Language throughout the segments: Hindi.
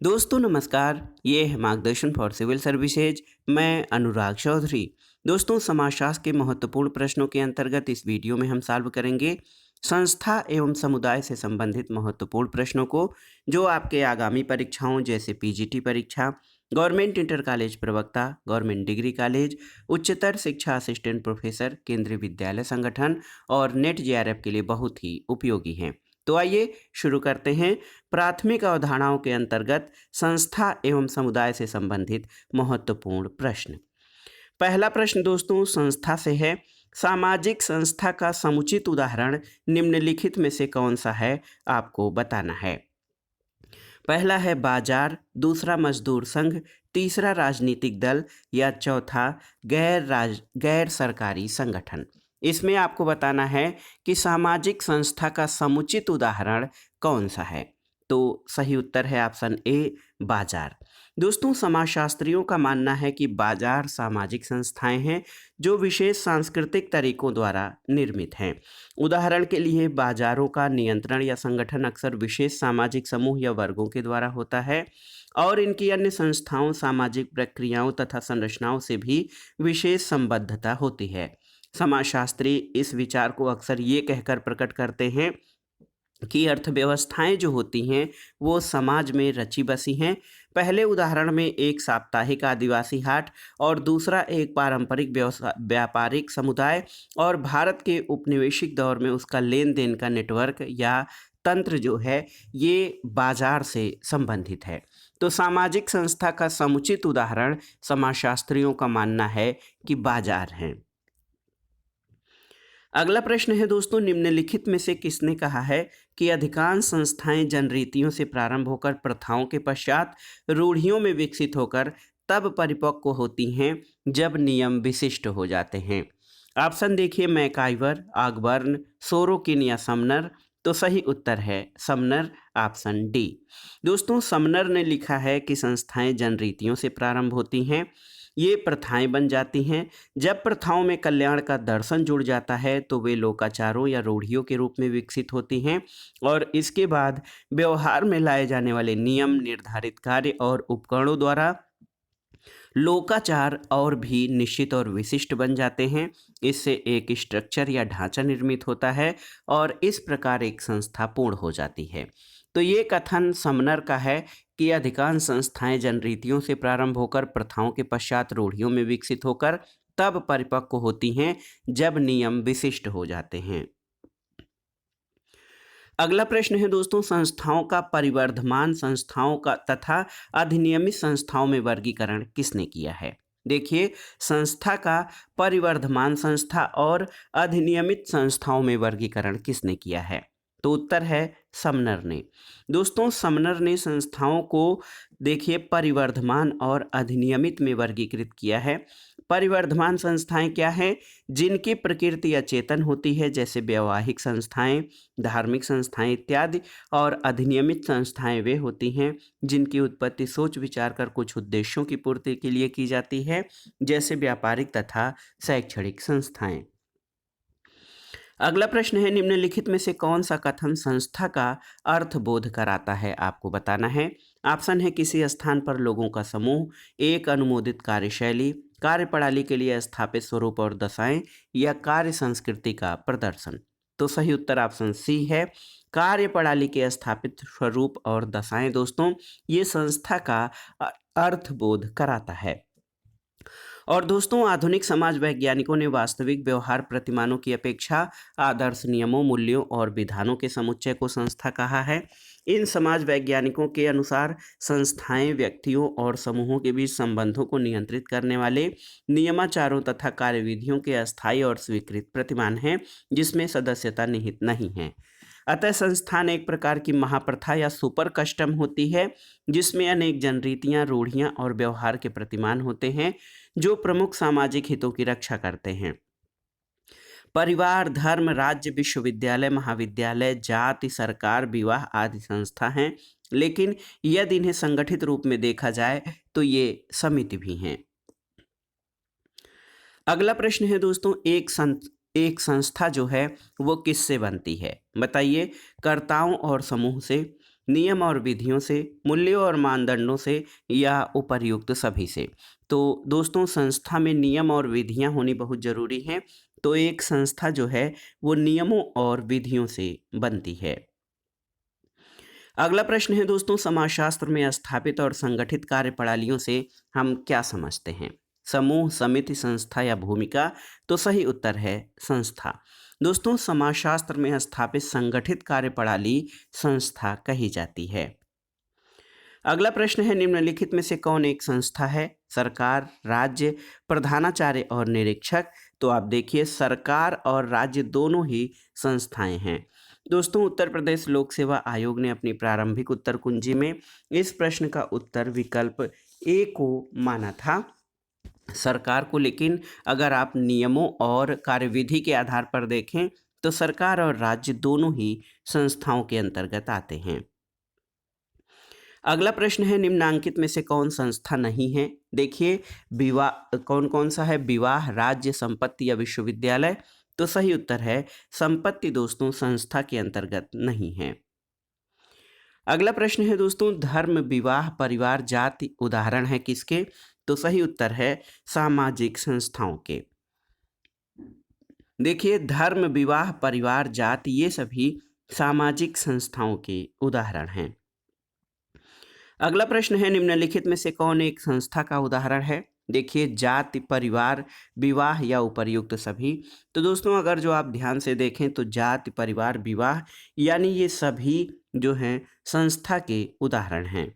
दोस्तों नमस्कार। ये है मार्गदर्शन फॉर सिविल सर्विसेज। मैं अनुराग चौधरी। दोस्तों, समाजशास्त्र के महत्वपूर्ण प्रश्नों के अंतर्गत इस वीडियो में हम सॉल्व करेंगे संस्था एवं समुदाय से संबंधित महत्वपूर्ण प्रश्नों को, जो आपके आगामी परीक्षाओं जैसे पीजीटी परीक्षा, गवर्नमेंट इंटर कॉलेज प्रवक्ता, गवर्नमेंट डिग्री कॉलेज, उच्चतर शिक्षा असिस्टेंट प्रोफेसर, केंद्रीय विद्यालय संगठन और नेट जेआरएफ के लिए बहुत ही उपयोगी हैं। तो आइए शुरू करते हैं। प्राथमिक अवधारणाओं के अंतर्गत संस्था एवं समुदाय से संबंधित महत्वपूर्ण प्रश्न। पहला प्रश्न दोस्तों संस्था से है। सामाजिक संस्था का समुचित उदाहरण निम्नलिखित में से कौन सा है, आपको बताना है। पहला है बाजार, दूसरा मजदूर संघ, तीसरा राजनीतिक दल या चौथा गैर सरकारी संगठन। इसमें आपको बताना है कि सामाजिक संस्था का समुचित उदाहरण कौन सा है। तो सही उत्तर है ऑप्शन ए, बाजार। दोस्तों, समाजशास्त्रियों का मानना है कि बाजार सामाजिक संस्थाएं हैं जो विशेष सांस्कृतिक तरीकों द्वारा निर्मित हैं। उदाहरण के लिए बाजारों का नियंत्रण या संगठन अक्सर विशेष सामाजिक समूह या वर्गों के द्वारा होता है, और इनकी अन्य संस्थाओं, सामाजिक प्रक्रियाओं तथा संरचनाओं से भी विशेष संबद्धता होती है। समाजशास्त्री इस विचार को अक्सर ये कहकर प्रकट करते हैं कि अर्थव्यवस्थाएं जो होती हैं वो समाज में रची बसी हैं। पहले उदाहरण में एक साप्ताहिक आदिवासी हाट और दूसरा एक पारंपरिक व्यापारिक समुदाय, और भारत के उपनिवेशिक दौर में उसका लेन देन का नेटवर्क या तंत्र जो है ये बाजार से संबंधित है। तो सामाजिक संस्था का समुचित उदाहरण समाजशास्त्रियों का मानना है कि बाजार हैं। अगला प्रश्न है दोस्तों, निम्नलिखित में से किसने कहा है कि अधिकांश संस्थाएं जनरीतियों से प्रारंभ होकर प्रथाओं के पश्चात रूढ़ियों में विकसित होकर तब परिपक्व होती हैं जब नियम विशिष्ट हो जाते हैं। ऑप्शन देखिए, मैकाइवर, आगबर्न, सोरोकिन या समनर। तो सही उत्तर है समनर, ऑप्शन डी। दोस्तों, समनर ने लिखा है कि संस्थाएं जनरीतियों से प्रारंभ होती हैं, ये प्रथाएं बन जाती हैं। जब प्रथाओं में कल्याण का दर्शन जुड़ जाता है तो वे लोकाचारों या रूढ़ियों के रूप में विकसित होती हैं, और इसके बाद व्यवहार में लाए जाने वाले नियम, निर्धारित कार्य और उपकरणों द्वारा लोकाचार और भी निश्चित और विशिष्ट बन जाते हैं। इससे एक स्ट्रक्चर या ढांचा निर्मित होता है और इस प्रकार एक संस्था पूर्ण हो जाती है। तो ये कथन समनर का है कि अधिकांश संस्थाएं जनरीतियों से प्रारंभ होकर प्रथाओं के पश्चात रूढ़ियों में विकसित होकर तब परिपक्व होती हैं जब नियम विशिष्ट हो जाते हैं। अगला प्रश्न है दोस्तों, संस्थाओं का परिवर्धमान संस्थाओं का तथा अधिनियमित संस्थाओं में वर्गीकरण किसने किया है। देखिए, संस्था का परिवर्धमान संस्था और अधिनियमित संस्थाओं में वर्गीकरण किसने किया है। तो उत्तर है समनर ने। दोस्तों, समनर ने संस्थाओं को देखिए परिवर्धमान और अधिनियमित में वर्गीकृत किया है। परिवर्धमान संस्थाएं क्या हैं? जिनकी प्रकृति अचेतन होती है, जैसे वैवाहिक संस्थाएं, धार्मिक संस्थाएं इत्यादि। और अधिनियमित संस्थाएं वे होती हैं जिनकी उत्पत्ति सोच विचार कर कुछ उद्देश्यों की पूर्ति के लिए की जाती है, जैसे व्यापारिक तथा शैक्षणिक संस्थाएं। अगला प्रश्न है, निम्नलिखित में से कौन सा कथन संस्था का अर्थ बोध कराता है, आपको बताना है। ऑप्शन है किसी स्थान पर लोगों का समूह, एक अनुमोदित कार्यशैली, कार्य प्रणाली के लिए स्थापित स्वरूप और दशाएं, या कार्य संस्कृति का प्रदर्शन। तो सही उत्तर ऑप्शन सी है, कार्य प्रणाली के स्थापित स्वरूप और दशाएं। दोस्तों, ये संस्था का अर्थ बोध कराता है। और दोस्तों, आधुनिक समाज वैज्ञानिकों ने वास्तविक व्यवहार प्रतिमानों की अपेक्षा आदर्श नियमों, मूल्यों और विधानों के समुच्चय को संस्था कहा है। इन समाज वैज्ञानिकों के अनुसार संस्थाएं व्यक्तियों और समूहों के बीच संबंधों को नियंत्रित करने वाले नियमाचारों तथा कार्यविधियों के अस्थायी और स्वीकृत प्रतिमान हैं, जिसमें सदस्यता निहित नहीं है। अतः संस्थान एक प्रकार की महाप्रथा या सुपर कस्टम होती है, जिसमें अनेक जनरीतियां, रूढ़ियां और व्यवहार के प्रतिमान होते हैं जो प्रमुख सामाजिक हितों की रक्षा करते हैं। परिवार, धर्म, राज्य, विश्वविद्यालय, महाविद्यालय, जाति, सरकार, विवाह आदि संस्था हैं, लेकिन यदि इन्हें संगठित रूप में देखा जाए तो ये समिति भी हैं। अगला प्रश्न है दोस्तों, एक संस्था जो है वो किससे बनती है, बताइए। कर्ताओं और समूह से, नियम और विधियों से, मूल्यों और मानदंडों से या उपर्युक्त सभी से। तो दोस्तों संस्था में नियम और विधियां होनी बहुत ज़रूरी हैं। तो एक संस्था जो है वो नियमों और विधियों से बनती है। अगला प्रश्न है दोस्तों, समाजशास्त्र में स्थापित और संगठित कार्यप्रणालियों से हम क्या समझते हैं? समूह, समिति, संस्था या भूमिका? तो सही उत्तर है संस्था। दोस्तों समाजशास्त्र में स्थापित संगठित कार्यप्रणाली संस्था कही जाती है। अगला प्रश्न है, निम्नलिखित में से कौन एक संस्था है? सरकार, राज्य, प्रधानाचार्य और निरीक्षक? तो आप देखिए सरकार और राज्य दोनों ही संस्थाएं हैं। दोस्तों उत्तर प्रदेश लोक सेवा आयोग ने अपनी प्रारंभिक उत्तर कुंजी में इस प्रश्न का उत्तर विकल्प ए को माना था, सरकार को। लेकिन अगर आप नियमों और कार्यविधि के आधार पर देखें तो सरकार और राज्य दोनों ही संस्थाओं के अंतर्गत आते हैं। अगला प्रश्न है, निम्नांकित में से कौन संस्था नहीं है? देखिए विवाह कौन कौन सा है? विवाह, राज्य, संपत्ति या विश्वविद्यालय? तो सही उत्तर है संपत्ति दोस्तों संस्था के अंतर्गत नहीं है। अगला प्रश्न है दोस्तों, धर्म, विवाह, परिवार, जाति उदाहरण है किसके? तो सही उत्तर है सामाजिक संस्थाओं के। देखिए धर्म, विवाह, परिवार, जाति ये सभी सामाजिक संस्थाओं के उदाहरण हैं। अगला प्रश्न है, निम्नलिखित में से कौन एक संस्था का उदाहरण है? देखिए जाति, परिवार, विवाह या उपर्युक्त सभी? तो दोस्तों अगर जो आप ध्यान से देखें तो जाति, परिवार, विवाह यानी ये सभी जो हैं संस्था के उदाहरण हैं।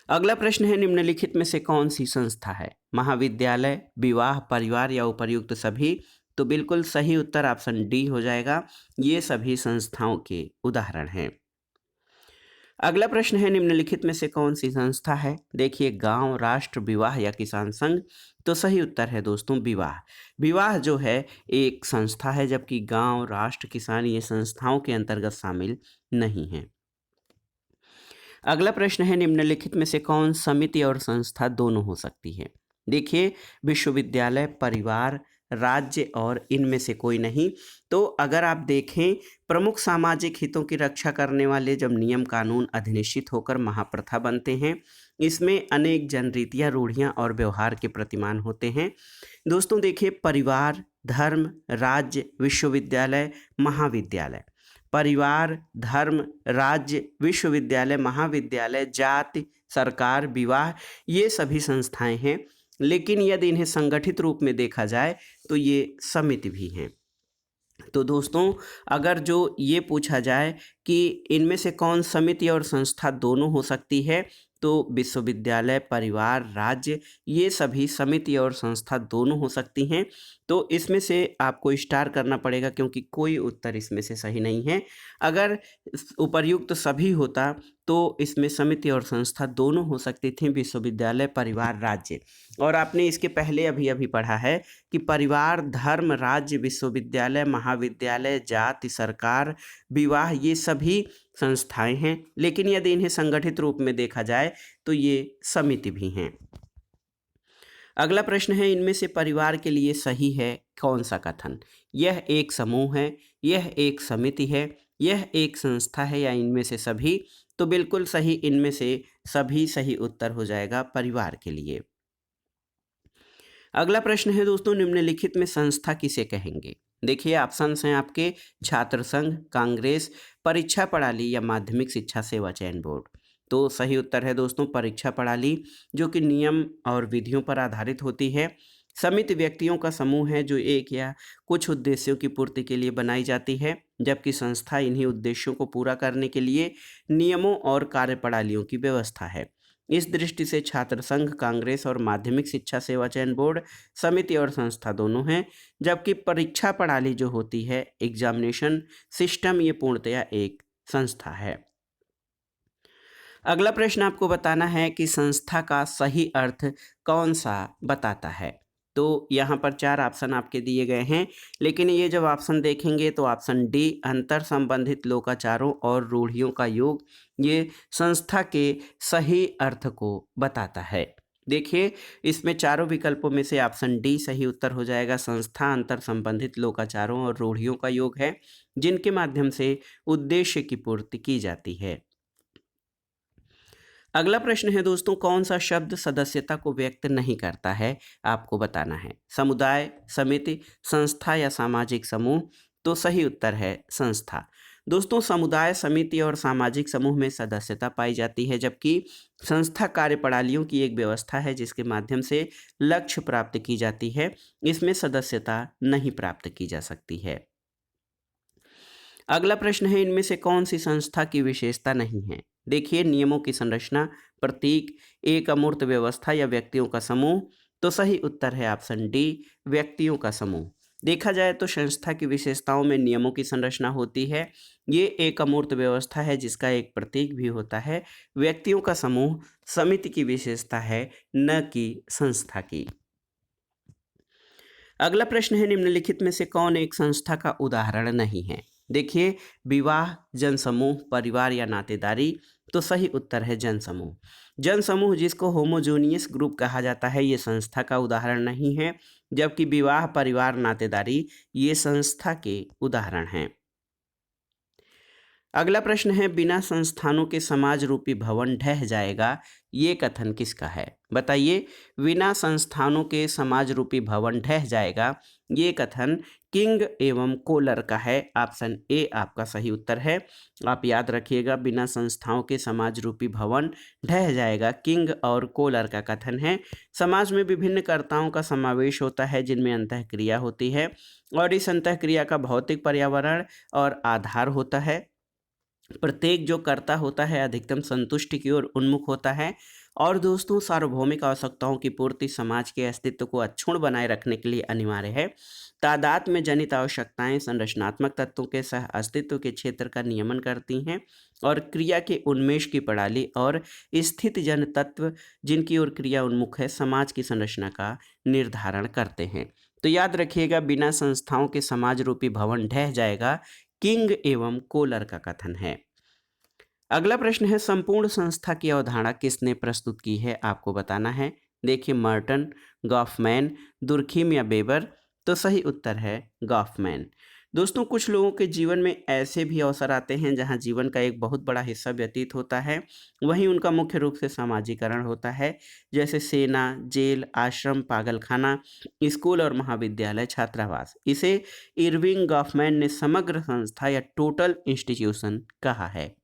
अगला प्रश्न है, निम्नलिखित में से कौन सी संस्था है? महाविद्यालय, विवाह, परिवार या उपर्युक्त सभी? तो बिल्कुल सही उत्तर ऑप्शन डी हो जाएगा, ये सभी संस्थाओं के उदाहरण हैं। अगला प्रश्न है, निम्नलिखित में से कौन सी संस्था है? देखिए गांव, राष्ट्र, विवाह या किसान संघ? तो सही उत्तर है दोस्तों विवाह। विवाह जो है एक संस्था है, जबकि गांव, राष्ट्र, किसान ये संस्थाओं के अंतर्गत शामिल नहीं है। अगला प्रश्न है, निम्नलिखित में से कौन समिति और संस्था दोनों हो सकती है? देखिए विश्वविद्यालय, परिवार, राज्य और इनमें से कोई नहीं। तो अगर आप देखें प्रमुख सामाजिक हितों की रक्षा करने वाले जब नियम कानून अधिनिश्चित होकर महाप्रथा बनते हैं, इसमें अनेक जनरीतियाँ, रूढ़ियाँ और व्यवहार के प्रतिमान होते हैं। दोस्तों देखिए परिवार, धर्म, राज्य, विश्वविद्यालय, महाविद्यालय। परिवार, धर्म, राज्य, विश्वविद्यालय, महाविद्यालय, जाति, सरकार, विवाह ये सभी संस्थाएं हैं। लेकिन यदि इन्हें संगठित रूप में देखा जाए तो ये समिति भी हैं। तो दोस्तों अगर जो ये पूछा जाए कि इनमें से कौन समिति और संस्था दोनों हो सकती है, तो विश्वविद्यालय, परिवार, राज्य ये सभी समिति और संस्था दोनों हो सकती हैं। तो इसमें से आपको स्टार करना पड़ेगा क्योंकि कोई उत्तर इसमें से सही नहीं है। अगर उपर्युक्त सभी होता तो इसमें समिति और संस्था दोनों हो सकती थी, विश्वविद्यालय, परिवार, राज्य। और आपने इसके पहले अभी पढ़ा है कि परिवार, धर्म, राज्य, विश्वविद्यालय, महाविद्यालय, जाति, सरकार, विवाह ये सभी संस्थाएं हैं। लेकिन यदि इन्हें संगठित रूप में देखा जाए तो ये समिति भी हैं। अगला प्रश्न है, इनमें से परिवार के लिए सही है कौन सा कथन? यह एक समूह है, यह एक समिति है, यह एक संस्था है या इनमें से सभी? तो बिल्कुल सही, इनमें से सभी सही उत्तर हो जाएगा परिवार के लिए। अगला प्रश्न है दोस्तों, निम्नलिखित में संस्था किसे कहेंगे? देखिए ऑप्शंस हैं आपके छात्र संघ, कांग्रेस, परीक्षा प्रणाली या माध्यमिक शिक्षा सेवा चयन बोर्ड। तो सही उत्तर है दोस्तों परीक्षा प्रणाली, जो कि नियम और विधियों पर आधारित होती है। समिति व्यक्तियों का समूह है जो एक या कुछ उद्देश्यों की पूर्ति के लिए बनाई जाती है, जबकि संस्था इन्हीं उद्देश्यों को पूरा करने के लिए नियमों और कार्यप्रणालियों की व्यवस्था है। इस दृष्टि से छात्र संघ, कांग्रेस और माध्यमिक शिक्षा सेवा चयन बोर्ड समिति और संस्था दोनों हैं, जबकि परीक्षा प्रणाली जो होती है एग्जामिनेशन सिस्टम ये पूर्णतया एक संस्था है। अगला प्रश्न आपको बताना है कि संस्था का सही अर्थ कौन सा बताता है। तो यहाँ पर 4 ऑप्शन आपके दिए गए हैं, लेकिन ये जब ऑप्शन देखेंगे तो ऑप्शन डी अंतर संबंधित लोकाचारों और रूढ़ियों का योग ये संस्था के सही अर्थ को बताता है। देखिए, इसमें चारों विकल्पों में से ऑप्शन डी सही उत्तर हो जाएगा। संस्था अंतर संबंधित लोकाचारों और रूढ़ियों का योग है, जिनके माध्यम से उद्देश्य की पूर्ति की जाती है। अगला प्रश्न है दोस्तों, कौन सा शब्द सदस्यता को व्यक्त नहीं करता है, आपको बताना है। समुदाय, समिति, संस्था या सामाजिक समूह। तो सही उत्तर है संस्था। दोस्तों, समुदाय, समिति और सामाजिक समूह में सदस्यता पाई जाती है, जबकि संस्था कार्यप्रणालियों की एक व्यवस्था है जिसके माध्यम से लक्ष्य प्राप्त की जाती है। इसमें सदस्यता नहीं प्राप्त की जा सकती है। अगला प्रश्न है, इनमें से कौन सी संस्था की विशेषता नहीं है। देखिए, नियमों की संरचना, प्रतीक, एक अमूर्त व्यवस्था या व्यक्तियों का समूह। तो सही उत्तर है ऑप्शन डी, व्यक्तियों का समूह। देखा जाए तो संस्था की विशेषताओं में नियमों की संरचना होती है, ये एक अमूर्त व्यवस्था है जिसका एक प्रतीक भी होता है। व्यक्तियों का समूह समिति की विशेषता है, न कि संस्था की। अगला प्रश्न है, निम्नलिखित में से कौन एक संस्था का उदाहरण नहीं है। देखिए, विवाह, जनसमूह, परिवार या नातेदारी। तो सही उत्तर है जनसमूह। जनसमूह, जिसको होमोजोनियस ग्रुप कहा जाता है, ये संस्था का उदाहरण नहीं है, जबकि विवाह, परिवार, नातेदारी ये संस्था के उदाहरण हैं। अगला प्रश्न है, बिना संस्थानों के समाज रूपी भवन ढह जाएगा, ये कथन किसका है। बताइए, बिना संस्थानों के समाज रूपी भवन ढह जाएगा, ये कथन किंग एवं कोलर का है। ऑप्शन ए आपका सही उत्तर है। आप याद रखिएगा, बिना संस्थाओं के समाज रूपी भवन ढह जाएगा, किंग और कोलर का कथन है। समाज में विभिन्न कर्ताओं का समावेश होता है जिनमें अंतःक्रिया होती है, और इस अंतःक्रिया का भौतिक पर्यावरण और आधार होता है। प्रत्येक जो कर्ता होता है अधिकतम संतुष्टि की ओर उन्मुख होता है। और दोस्तों, सार्वभौमिक आवश्यकताओं की पूर्ति समाज के अस्तित्व को अक्षुण्ण बनाए रखने के लिए अनिवार्य है। तादाद में जनित आवश्यकताएं संरचनात्मक तत्वों के सह अस्तित्व के क्षेत्र का नियमन करती हैं, और क्रिया के उन्मेष की प्रणाली और स्थित जन तत्व जिनकी ओर क्रिया उन्मुख है, समाज की संरचना का निर्धारण करते हैं। तो याद रखिएगा, बिना संस्थाओं के समाज रूपी भवन ढह जाएगा, किंग एवं कोलर का कथन है। अगला प्रश्न है, संपूर्ण संस्था की अवधारणा किसने प्रस्तुत की है, आपको बताना है। देखिए, मर्टन, गॉफमैन, दुर्खिम या बेबर। तो सही उत्तर है गॉफमैन। दोस्तों, कुछ लोगों के जीवन में ऐसे भी अवसर आते हैं जहां जीवन का एक बहुत बड़ा हिस्सा व्यतीत होता है, वहीं उनका मुख्य रूप से सामाजिकरण होता है, जैसे सेना, जेल, आश्रम, पागलखाना, स्कूल और महाविद्यालय, छात्रावास। इसे इरविंग गॉफमैन ने समग्र संस्था या टोटल इंस्टीट्यूशन कहा है।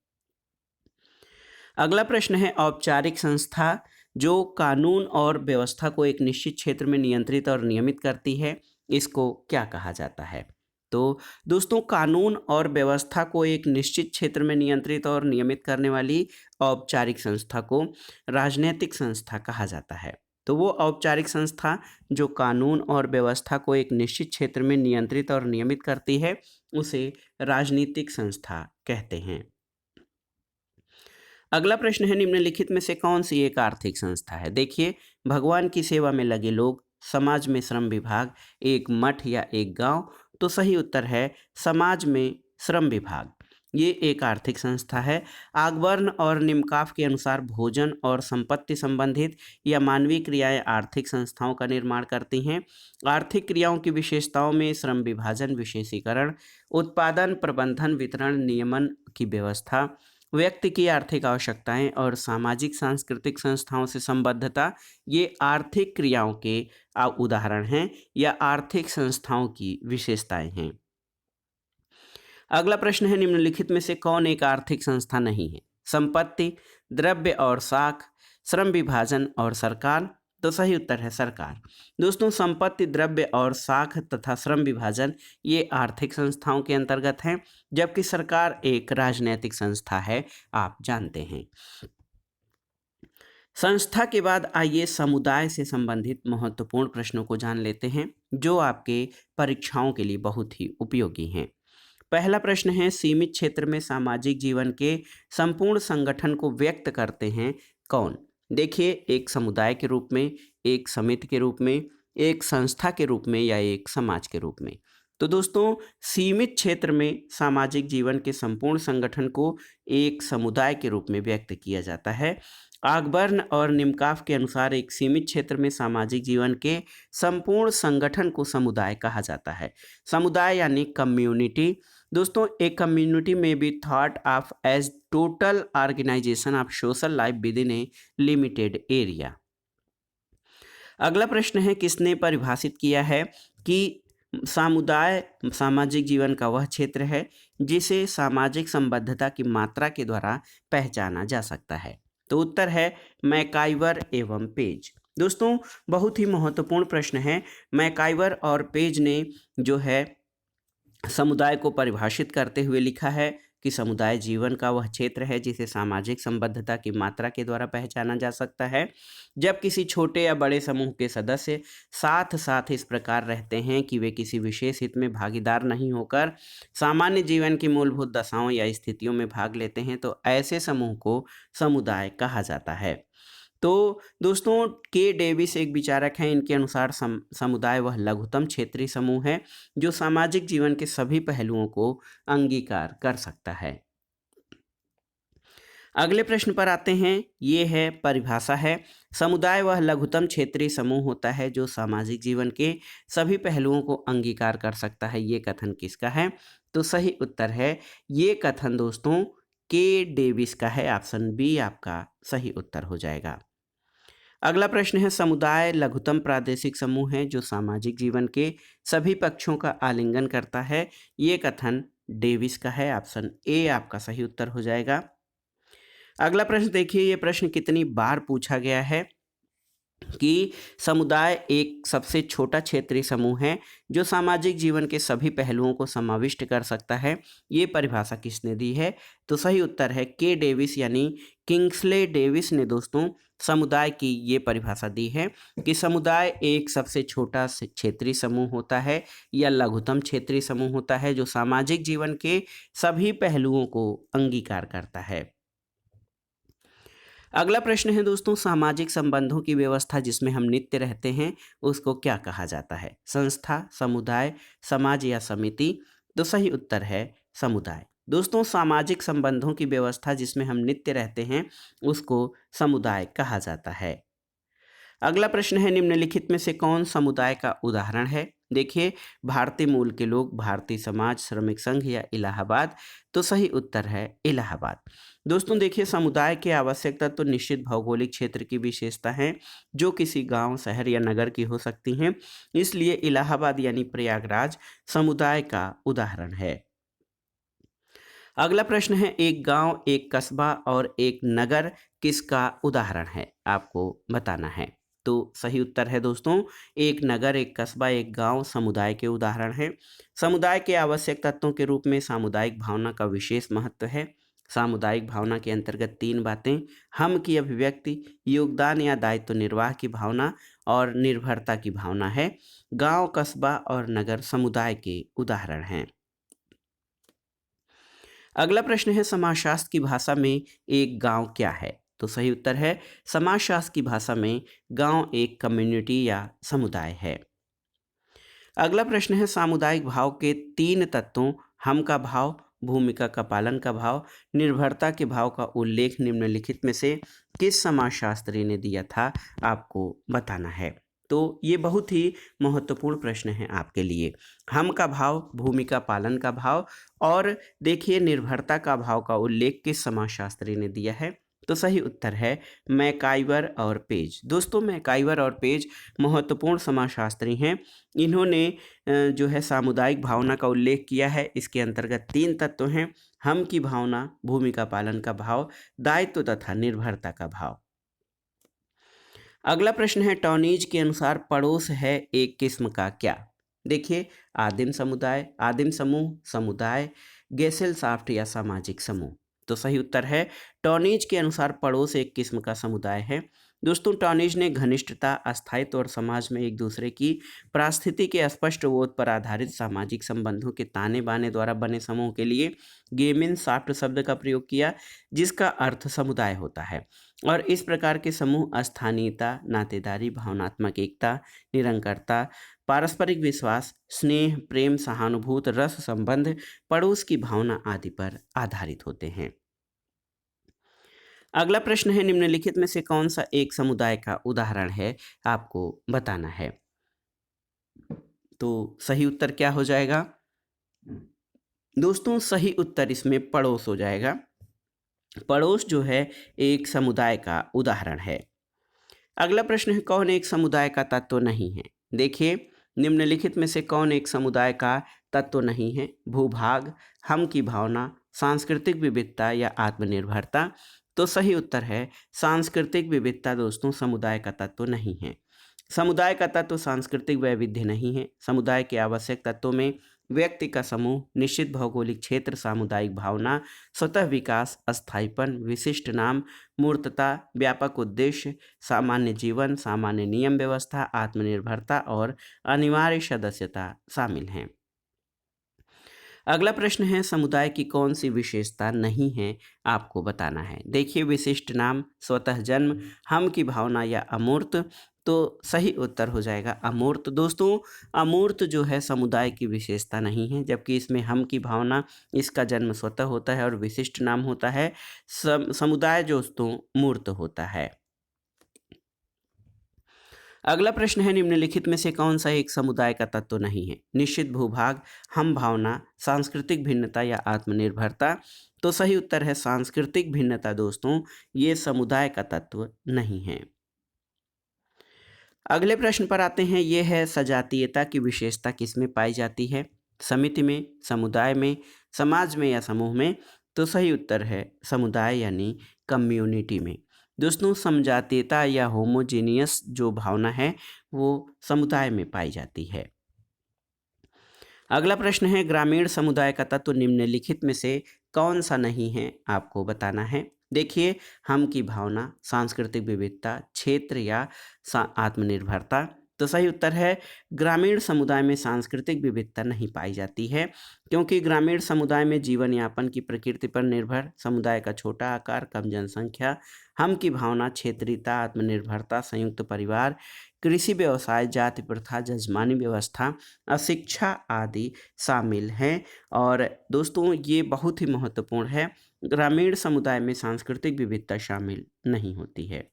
अगला प्रश्न है, औपचारिक संस्था जो कानून और व्यवस्था को एक निश्चित क्षेत्र में नियंत्रित और नियमित करती है, इसको क्या कहा जाता है। तो दोस्तों, कानून और व्यवस्था को एक निश्चित क्षेत्र में नियंत्रित और नियमित करने वाली औपचारिक संस्था को राजनीतिक संस्था कहा जाता है। तो वो औपचारिक संस्था जो कानून और व्यवस्था को एक निश्चित क्षेत्र में नियंत्रित और नियमित करती है, उसे राजनीतिक संस्था कहते हैं। अगला प्रश्न है, निम्नलिखित में से कौन सी एक आर्थिक संस्था है। देखिए, भगवान की सेवा में लगे लोग, समाज में श्रम विभाग, एक मठ या एक गांव। तो सही उत्तर है समाज में श्रम विभाग। ये एक आर्थिक संस्था है। आगबर्न और निमकाफ के अनुसार भोजन और संपत्ति संबंधित या मानवीय क्रियाएं आर्थिक संस्थाओं का निर्माण करती हैं। आर्थिक क्रियाओं की विशेषताओं में श्रम विभाजन, विशेषीकरण, उत्पादन, प्रबंधन, वितरण, नियमन की व्यवस्था, व्यक्ति की आर्थिक आवश्यकताएं और सामाजिक सांस्कृतिक संस्थाओं से संबद्धता, ये आर्थिक क्रियाओं के उदाहरण हैं या आर्थिक संस्थाओं की विशेषताएं हैं। अगला प्रश्न है, निम्नलिखित में से कौन एक आर्थिक संस्था नहीं है। संपत्ति, द्रव्य और साख, श्रम विभाजन और सरकार। तो सही उत्तर है सरकार। दोस्तों, संपत्ति, द्रव्य और साख तथा श्रम विभाजन ये आर्थिक संस्थाओं के अंतर्गत हैं, जबकि सरकार एक राजनैतिक संस्था है, आप जानते हैं। संस्था के बाद आइए समुदाय से संबंधित महत्वपूर्ण प्रश्नों को जान लेते हैं, जो आपके परीक्षाओं के लिए बहुत ही उपयोगी हैं। पहला प्रश्न है, सीमित क्षेत्र में सामाजिक जीवन के संपूर्ण संगठन को व्यक्त करते हैं कौन। देखिए, एक समुदाय के रूप में, एक समिति के रूप में, एक संस्था के रूप में या एक समाज के रूप में। तो दोस्तों सीमित क्षेत्र में सामाजिक जीवन के संपूर्ण संगठन को एक समुदाय के रूप में व्यक्त किया जाता है। आगबर्न और निमकाफ के अनुसार एक सीमित क्षेत्र में सामाजिक जीवन के संपूर्ण संगठन को समुदाय कहा जाता है। समुदाय यानी कम्युनिटी। दोस्तों एक कम्युनिटी में be thought of as total organisation of social life within a limited area. अगला प्रश्न है, किसने परिभाषित किया है कि समुदाय सामाजिक जीवन का वह क्षेत्र है जिसे सामाजिक संबद्धता की मात्रा के द्वारा पहचाना जा सकता है। तो उत्तर है मैकाइवर एवं पेज। दोस्तों बहुत ही महत्वपूर्ण प्रश्न है। मैकाइवर और पेज ने जो है समुदाय को परिभाषित करते हुए लिखा है कि समुदाय जीवन का वह क्षेत्र है जिसे सामाजिक संबद्धता की मात्रा के द्वारा पहचाना जा सकता है। जब किसी छोटे या बड़े समूह के सदस्य साथ साथ इस प्रकार रहते हैं कि वे किसी विशेष हित में भागीदार नहीं होकर सामान्य जीवन की मूलभूत दशाओं या स्थितियों में भाग लेते हैं, तो ऐसे समूह को समुदाय कहा जाता है। तो दोस्तों के डेविस एक विचारक हैं। इनके अनुसार समुदाय वह लघुतम क्षेत्रीय समूह है जो सामाजिक जीवन के सभी पहलुओं को अंगीकार कर सकता है। अगले प्रश्न पर आते हैं। ये है परिभाषा है, समुदाय वह लघुतम क्षेत्रीय समूह होता है जो सामाजिक जीवन के सभी पहलुओं को अंगीकार कर सकता है। ये कथन किसका है? तो सही उत्तर है ये कथन दोस्तों के डेविस का है। ऑप्शन बी आपका सही उत्तर हो जाएगा। अगला प्रश्न है, समुदाय लघुतम प्रादेशिक समूह है जो सामाजिक जीवन के सभी पक्षों का आलिंगन करता है। ये कथन डेविस का है। ऑप्शन ए आपका सही उत्तर हो जाएगा। अगला प्रश्न देखिए, ये प्रश्न कितनी बार पूछा गया है कि समुदाय एक सबसे छोटा क्षेत्रीय समूह है जो सामाजिक जीवन के सभी पहलुओं को समाविष्ट कर सकता है। ये परिभाषा किसने दी है? तो सही उत्तर है के डेविस यानी किंग्सले डेविस ने दोस्तों समुदाय की ये परिभाषा दी है कि समुदाय एक सबसे छोटा क्षेत्रीय समूह होता है या लघुतम क्षेत्रीय समूह होता है जो सामाजिक जीवन के सभी पहलुओं को अंगीकार करता है। अगला प्रश्न है दोस्तों, सामाजिक संबंधों की व्यवस्था जिसमें हम नित्य रहते हैं उसको क्या कहा जाता है? संस्था, समुदाय, समाज या समिति? तो सही उत्तर है समुदाय। दोस्तों सामाजिक संबंधों की व्यवस्था जिसमें हम नित्य रहते हैं उसको समुदाय कहा जाता है। अगला प्रश्न है, निम्नलिखित में से कौन समुदाय का उदाहरण है? देखिए, भारतीय मूल के लोग, भारतीय समाज, श्रमिक संघ या इलाहाबाद? तो सही उत्तर है इलाहाबाद। दोस्तों देखिए, समुदाय के आवश्यक तत्व तो निश्चित भौगोलिक क्षेत्र की विशेषता है जो किसी गांव, शहर या नगर की हो सकती हैं। इसलिए इलाहाबाद यानी प्रयागराज समुदाय का उदाहरण है। अगला प्रश्न है, एक गांव, एक कस्बा और एक नगर किसका उदाहरण है? आपको बताना है। तो सही उत्तर है दोस्तों, एक नगर, एक कस्बा, एक गांव समुदाय के उदाहरण हैं। समुदाय के आवश्यक तत्वों के रूप में सामुदायिक भावना का विशेष महत्व है। सामुदायिक भावना के अंतर्गत 3 बातें, हम की अभिव्यक्ति, योगदान या दायित्व निर्वाह की भावना और निर्भरता की भावना है। गांव, कस्बा और नगर समुदाय के उदाहरण हैं। अगला प्रश्न है, समाजशास्त्र की भाषा में एक गांव क्या है? तो सही उत्तर है समाजशास्त्र की भाषा में गांव एक कम्युनिटी या समुदाय है। अगला प्रश्न है, सामुदायिक भाव के 3 तत्वों, हम का भाव, भूमिका का पालन का भाव, निर्भरता के भाव का उल्लेख निम्नलिखित में से किस समाजशास्त्री ने दिया था? आपको बताना है। तो ये बहुत ही महत्वपूर्ण प्रश्न है आपके लिए। हम का भाव, भूमिका पालन का भाव और देखिए निर्भरता का भाव का उल्लेख किस समाजशास्त्री ने दिया है? तो सही उत्तर है मैकाइवर और पेज। दोस्तों मैकाइवर और पेज महत्वपूर्ण समाजशास्त्री हैं। इन्होंने जो है सामुदायिक भावना का उल्लेख किया है। इसके अंतर्गत 3 तत्व हैं, हम की भावना, भूमिका पालन का भाव, दायित्व तथा निर्भरता का भाव। अगला प्रश्न है, टॉनीज के अनुसार पड़ोस है एक किस्म का क्या? देखिए, आदिम समुदाय, आदिम समूह, समुदाय, गेसेलसाफ्ट या सामाजिक समूह? तो सही उत्तर है टॉनीज के अनुसार पड़ोस एक किस्म का समुदाय है। दोस्तों, टॉनीज ने घनिष्ठता, अस्थायित्व और समाज में एक दूसरे की पारिस्थिति के स्पष्ट बोध पर आधारित सामाजिक संबंधों के ताने बाने द्वारा बने समूह के लिए गेमिन साफ्ट शब्द का प्रयोग किया, जिसका अर्थ समुदाय होता है। और इस प्रकार के समूह स्थानीयता, नातेदारी, भावनात्मक एकता, निरंतरता, पारस्परिक विश्वास, स्नेह, प्रेम, सहानुभूति, रस संबंध, पड़ोस की भावना आदि पर आधारित होते हैं। अगला प्रश्न है, निम्नलिखित में से कौन सा एक समुदाय का उदाहरण है, आपको बताना है। तो सही उत्तर क्या हो जाएगा? दोस्तों, सही उत्तर इसमें पड़ोस हो जाएगा। पड़ोस जो है एक समुदाय का उदाहरण है। अगला प्रश्न है, कौन एक समुदाय का तत्व नहीं है? देखिए, निम्नलिखित में से कौन एक समुदाय का तत्व नहीं है? भूभाग, हम की भावना, सांस्कृतिक विविधता या आत्मनिर्भरता। तो सही उत्तर है सांस्कृतिक विविधता। दोस्तों, समुदाय का तत्व नहीं है। समुदाय का तत्व सांस्कृतिक वैविध्य नहीं है। समुदाय के आवश्यक तत्वों में व्यक्ति का समूह, निश्चित भौगोलिक क्षेत्र, सामुदायिक भावना, स्वतः विकास, अस्थायीपन, विशिष्ट नाम, मूर्तता, व्यापक उद्देश्य, सामान्य जीवन, सामान्य नियम व्यवस्था, आत्मनिर्भरता और अनिवार्य सदस्यता शामिल हैं। अगला प्रश्न है, समुदाय की कौन सी विशेषता नहीं है, आपको बताना है। देखिए, विशिष्ट नाम, स्वतः जन्म, हम की भावना या अमूर्त। तो सही उत्तर हो जाएगा अमूर्त। दोस्तों, अमूर्त जो है समुदाय की विशेषता नहीं है, जबकि इसमें हम की भावना, इसका जन्म स्वतः होता है और विशिष्ट नाम होता है। समुदाय दोस्तों मूर्त होता है। अगला प्रश्न है, निम्नलिखित में से कौन सा एक समुदाय का तत्व नहीं है? निश्चित भूभाग, हम भावना, सांस्कृतिक भिन्नता या आत्मनिर्भरता। तो सही उत्तर है सांस्कृतिक भिन्नता। दोस्तों, ये समुदाय का तत्व नहीं है। अगले प्रश्न पर आते हैं, ये है सजातीयता की विशेषता किसमें पाई जाती है? समिति में, समुदाय में, समाज में या समूह में? तो सही उत्तर है समुदाय यानी कम्युनिटी में। दोस्तों, समजातीयता या होमोजेनियस जो भावना है वो समुदाय में पाई जाती है। अगला प्रश्न है, ग्रामीण समुदाय का तत्व निम्नलिखित में से कौन सा नहीं है, आपको बताना है। देखिए, हम की भावना, सांस्कृतिक विविधता, क्षेत्र या आत्मनिर्भरता। तो सही उत्तर है ग्रामीण समुदाय में सांस्कृतिक विविधता नहीं पाई जाती है, क्योंकि ग्रामीण समुदाय में जीवन यापन की प्रकृति पर निर्भर समुदाय का छोटा आकार, कम जनसंख्या, हम की भावना, क्षेत्रीयता, आत्मनिर्भरता, संयुक्त परिवार, कृषि व्यवसाय, जाति प्रथा, जजमानी व्यवस्था, अशिक्षा आदि शामिल हैं। और दोस्तों, ये बहुत ही महत्वपूर्ण है, ग्रामीण समुदाय में सांस्कृतिक विविधता शामिल नहीं होती है।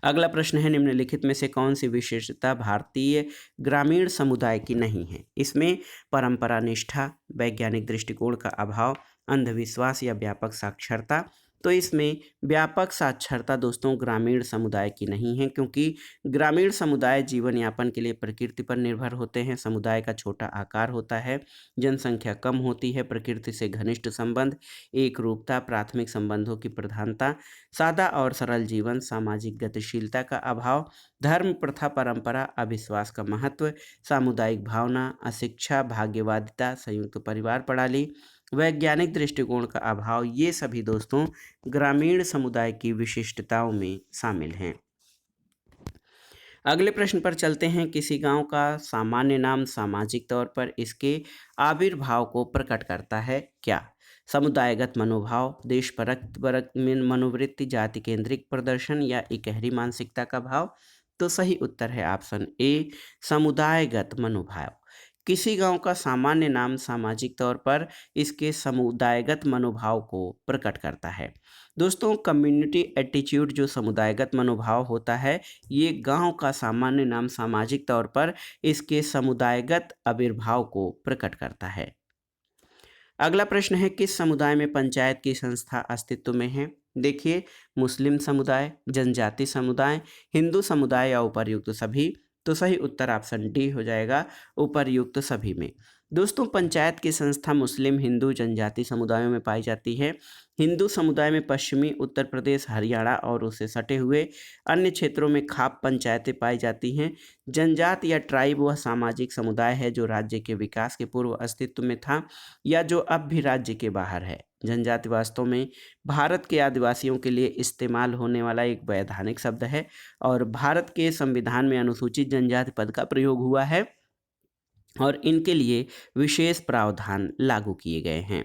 अगला प्रश्न है, निम्नलिखित में से कौन सी विशेषता भारतीय ग्रामीण समुदाय की नहीं है? इसमें परंपरा निष्ठा, वैज्ञानिक दृष्टिकोण का अभाव, अंधविश्वास या व्यापक साक्षरता। तो इसमें व्यापक साक्षरता दोस्तों ग्रामीण समुदाय की नहीं है, क्योंकि ग्रामीण समुदाय जीवन यापन के लिए प्रकृति पर निर्भर होते हैं। समुदाय का छोटा आकार होता है, जनसंख्या कम होती है, प्रकृति से घनिष्ठ संबंध, एक रूपता, प्राथमिक संबंधों की प्रधानता, सादा और सरल जीवन, सामाजिक गतिशीलता का अभाव, धर्म, प्रथा, परंपरा, अविश्वास का महत्व, सामुदायिक भावना, अशिक्षा, भाग्यवादिता, संयुक्त परिवार प्रणाली, वैज्ञानिक दृष्टिकोण का अभाव, ये सभी दोस्तों ग्रामीण समुदाय की विशिष्टताओं में शामिल हैं। अगले प्रश्न पर चलते हैं, किसी गांव का सामान्य नाम सामाजिक तौर पर इसके आविर्भाव को प्रकट करता है क्या? समुदायगत मनोभाव, देशपरक मनोवृत्ति, जाति केंद्रिक प्रदर्शन या इकहरी मानसिकता का भाव? तो सही उत्तर है ऑप्शन ए, समुदायगत मनोभाव। किसी गांव का सामान्य नाम सामाजिक तौर पर इसके समुदायगत मनोभाव को प्रकट करता है। दोस्तों, कम्युनिटी एटीट्यूड जो समुदायगत मनोभाव होता है, ये गांव का सामान्य नाम सामाजिक तौर पर इसके समुदायगत आविर्भाव को प्रकट करता है। अगला प्रश्न है, किस समुदाय में पंचायत की संस्था अस्तित्व में है? देखिए, मुस्लिम समुदाय, जनजाति समुदाय, हिंदू समुदाय या उपर्युक्त सभी? तो सही उत्तर ऑप्शन डी हो जाएगा, उपर्युक्त सभी में। दोस्तों, पंचायत की संस्था मुस्लिम, हिंदू, जनजाति समुदायों में पाई जाती है। हिंदू समुदाय में पश्चिमी उत्तर प्रदेश, हरियाणा और उससे सटे हुए अन्य क्षेत्रों में खाप पंचायतें पाई जाती हैं। जनजात या ट्राइब वह सामाजिक समुदाय है जो राज्य के विकास के पूर्व अस्तित्व में था या जो अब भी राज्य के बाहर है। जनजाति वास्तव में भारत के आदिवासियों के लिए इस्तेमाल होने वाला एक वैधानिक शब्द है और भारत के संविधान में अनुसूचित जनजाति पद का प्रयोग हुआ है और इनके लिए विशेष प्रावधान लागू किए गए हैं।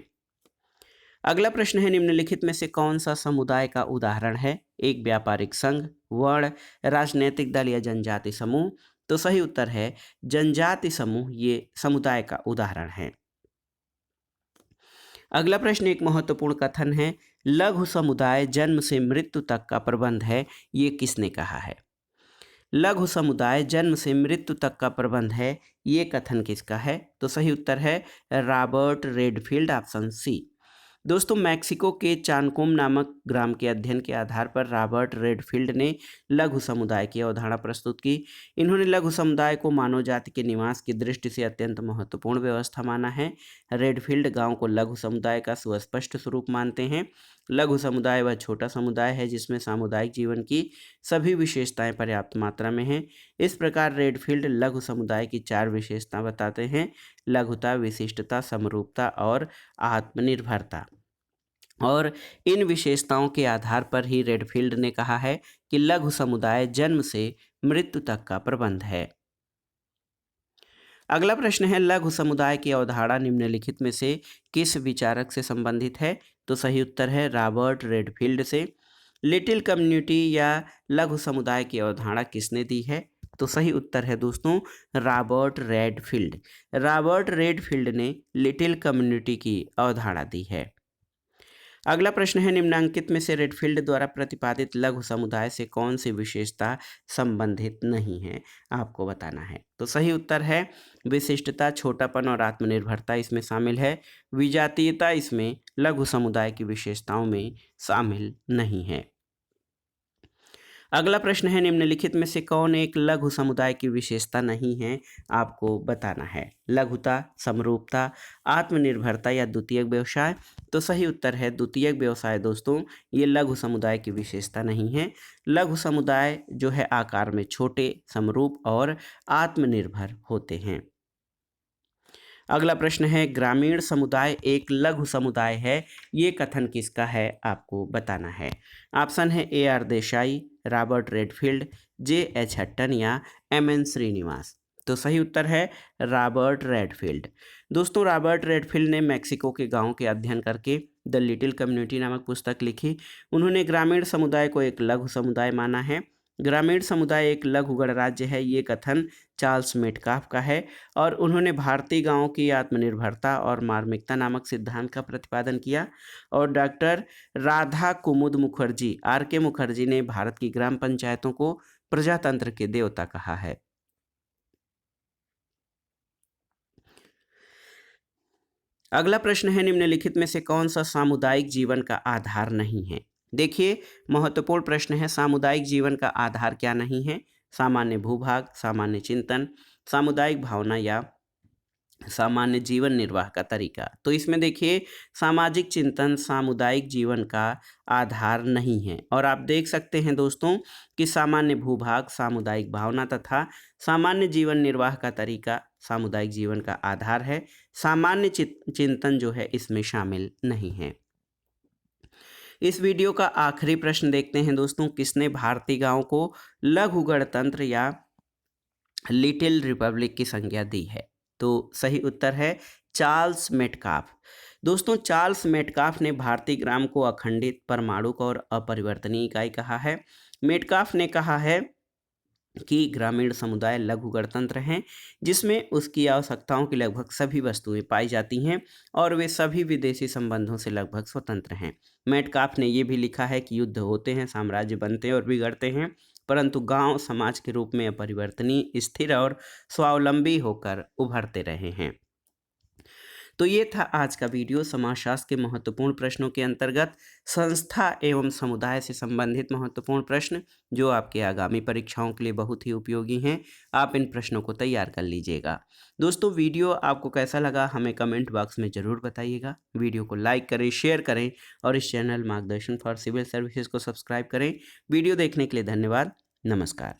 अगला प्रश्न है, निम्नलिखित में से कौन सा समुदाय का उदाहरण है? एक व्यापारिक संघ, वर्ण, राजनीतिक दल या जनजाति समूह? तो सही उत्तर है जनजाति समूह, ये समुदाय का उदाहरण है। अगला प्रश्न एक महत्वपूर्ण कथन है, लघु समुदाय जन्म से मृत्यु तक का प्रबंध है, ये किसने कहा है? लघु समुदाय जन्म से मृत्यु तक का प्रबंध है, ये कथन किसका है? तो सही उत्तर है रॉबर्ट रेडफील्ड, ऑप्शन सी। दोस्तों, मैक्सिको के चानकोम नामक ग्राम के अध्ययन के आधार पर रॉबर्ट रेडफील्ड ने लघु समुदाय की अवधारणा प्रस्तुत की। इन्होंने लघु समुदाय को मानव जाति के निवास की दृष्टि से अत्यंत महत्वपूर्ण व्यवस्था माना है। रेडफील्ड गांव को लघु समुदाय का सुस्पष्ट स्वरूप मानते हैं। लघु समुदाय वह छोटा समुदाय है जिसमें सामुदायिक जीवन की सभी विशेषताएं पर्याप्त मात्रा में हैं। इस प्रकार रेडफील्ड लघु समुदाय की 4 विशेषताएं बताते हैं: लघुता, विशिष्टता, समरूपता और आत्मनिर्भरता। और इन विशेषताओं के आधार पर ही रेडफील्ड ने कहा है कि लघु समुदाय जन्म से मृत्यु तक का प्रबंध है। अगला प्रश्न है, लघु समुदाय की अवधारणा निम्नलिखित में से किस विचारक से संबंधित है? तो सही उत्तर है रॉबर्ट रेडफील्ड से। लिटिल कम्युनिटी या लघु समुदाय की अवधारणा किसने दी है? तो सही उत्तर है दोस्तों रॉबर्ट रेडफील्ड। रॉबर्ट रेडफील्ड ने लिटिल कम्युनिटी की अवधारणा दी है। अगला प्रश्न है, निम्नांकित में से रेडफील्ड द्वारा प्रतिपादित लघु समुदाय से कौन सी विशेषता संबंधित नहीं है? आपको बताना है। तो सही उत्तर है विशिष्टता, छोटापन और आत्मनिर्भरता इसमें शामिल है। विजातीयता इसमें लघु समुदाय की विशेषताओं में शामिल नहीं है। अगला प्रश्न है, निम्नलिखित में से कौन एक लघु समुदाय की विशेषता नहीं है? आपको बताना है। लघुता, समरूपता, आत्मनिर्भरता या द्वितीयक व्यवसाय? तो सही उत्तर है द्वितीयक व्यवसाय। दोस्तों, ये लघु समुदाय की विशेषता नहीं है। लघु समुदाय जो है आकार में छोटे, समरूप और आत्मनिर्भर होते हैं। अगला प्रश्न है, ग्रामीण समुदाय एक लघु समुदाय है, ये कथन किसका है? आपको बताना है। ऑप्शन है A R Desai, Robert Redfield, J H Hutton या एम एन श्रीनिवास। तो सही उत्तर है रॉबर्ट रेडफील्ड। दोस्तों, रॉबर्ट रेडफील्ड ने मैक्सिको के गांव के अध्ययन करके द लिटिल कम्युनिटी नामक पुस्तक लिखी। उन्होंने ग्रामीण समुदाय को एक लघु समुदाय माना है। ग्रामीण समुदाय एक लघु गणराज्य है, ये कथन चार्ल्स मेटकाफ का है और उन्होंने भारतीय गांवों की आत्मनिर्भरता और मार्मिकता नामक सिद्धांत का प्रतिपादन किया। और doctor Radha Kumud Mukherjee, R K Mukherjee ने भारत की ग्राम पंचायतों को प्रजातंत्र के देवता कहा है। अगला प्रश्न है, निम्नलिखित में से कौन सा सामुदायिक जीवन का आधार नहीं है? देखिए, महत्वपूर्ण प्रश्न है, सामुदायिक जीवन का आधार क्या नहीं है? सामान्य भूभाग, सामान्य चिंतन, सामुदायिक भावना या सामान्य जीवन निर्वाह का तरीका। तो इसमें देखिए, सामाजिक चिंतन सामुदायिक जीवन का आधार नहीं है। और आप देख सकते हैं दोस्तों कि सामान्य भूभाग, सामुदायिक भावना तथा सामान्य जीवन निर्वाह का तरीका सामुदायिक जीवन का आधार है। सामान्य चिंतन जो है इसमें शामिल नहीं है। इस वीडियो का आखिरी प्रश्न देखते हैं दोस्तों, किसने भारतीय गांव को लघु गणतंत्र या लिटिल रिपब्लिक की संज्ञा दी है? तो सही उत्तर है चार्ल्स मेटकाफ। दोस्तों, चार्ल्स मेटकाफ ने भारतीय ग्राम को अखंडित, परमाणुक और अपरिवर्तनीय इकाई कहा है। मेटकाफ ने कहा है कि ग्रामीण समुदाय लघु गणतंत्र हैं जिसमें उसकी आवश्यकताओं की लगभग सभी वस्तुएं पाई जाती हैं और वे सभी विदेशी संबंधों से लगभग स्वतंत्र हैं। मेटकाफ ने यह भी लिखा है कि युद्ध होते हैं, साम्राज्य बनते हैं और बिगड़ते हैं, परंतु गांव समाज के रूप में अपरिवर्तनीय, स्थिर और स्वावलंबी होकर उभरते रहे हैं। तो ये था आज का वीडियो समाजशास्त्र के महत्वपूर्ण प्रश्नों के अंतर्गत संस्था एवं समुदाय से संबंधित महत्वपूर्ण प्रश्न, जो आपके आगामी परीक्षाओं के लिए बहुत ही उपयोगी हैं। आप इन प्रश्नों को तैयार कर लीजिएगा। दोस्तों, वीडियो आपको कैसा लगा हमें कमेंट बॉक्स में ज़रूर बताइएगा। वीडियो को लाइक करें, शेयर करें और इस चैनल मार्गदर्शन फॉर सिविल सर्विसेज को सब्सक्राइब करें। वीडियो देखने के लिए धन्यवाद। नमस्कार।